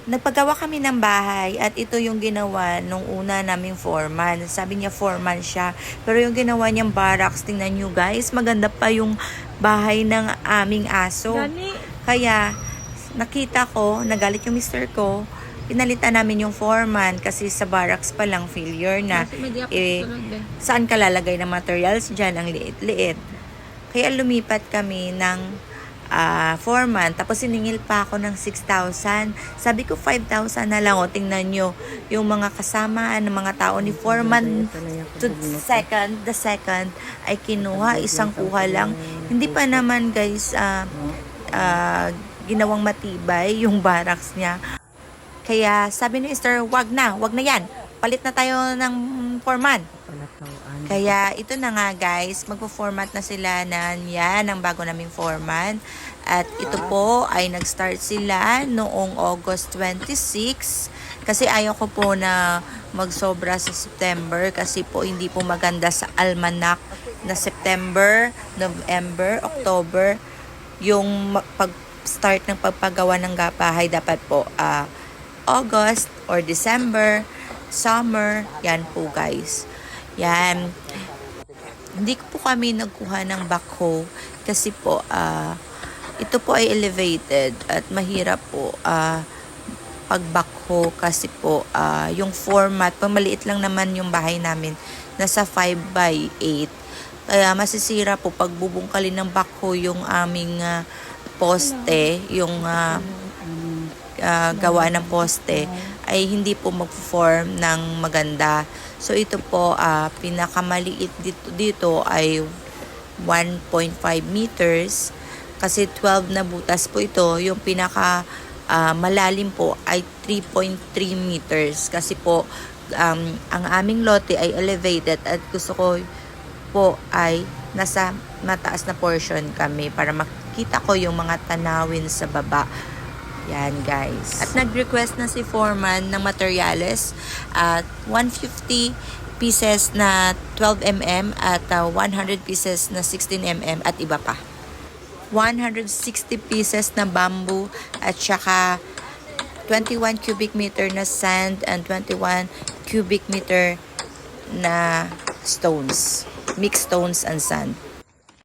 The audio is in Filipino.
Nagpagawa kami ng bahay at ito yung ginawa nung una naming foreman. Sabi niya foreman siya. Pero yung ginawa niyang barracks, tingnan nyo guys, maganda pa yung bahay ng aming aso. Kaya nakita ko, nagalit yung mister ko, pinalitan namin yung foreman kasi sa barracks pa lang failure na. Saan ka lalagay ng materials dyan? Ang liit-liit. Kaya lumipat kami ng foreman. Tapos siningil pa ako ng 6,000. Sabi ko 5,000 na lang. O tingnan nyo yung mga kasama ng mga tao ni foreman to the second ay kinuha. Isang kuha lang. Hindi pa naman guys ginawang matibay yung barracks niya. Kaya sabi ni Esther, wag na yan. Palit na tayo ng foreman. Kaya ito na nga guys, magpo-format na sila ng bago naming foreman. At ito po ay nag-start sila noong August 26 kasi ayaw ko po na magsobra sa September kasi po hindi po maganda sa almanac na September, November, October yung pag-start ng pagpagawa ng bahay. Dapat po August or December, summer, yan po guys. Yan. Hindi po kami nagkuha ng backhoe kasi po ito po ay elevated at mahirap po pag backhoe kasi po yung format, maliit lang naman yung bahay namin, nasa 5x8. Kaya masisira po pag bubungkalin ng backhoe yung aming poste, yung gawa ng poste ay hindi po mag-form ng maganda. So ito po pinakamaliit dito ay 1.5 meters kasi 12 na butas po ito. Yung pinaka malalim po ay 3.3 meters kasi po ang aming lote ay elevated at gusto ko po ay nasa mataas na portion kami para makita ko yung mga tanawin sa baba. Yan guys. At nag-request na si foreman ng materyales at 150 pieces na 12mm at 100 pieces na 16mm at iba pa. 160 pieces na bamboo at saka 21 cubic meter na sand and 21 cubic meter na stones. Mixed stones and sand.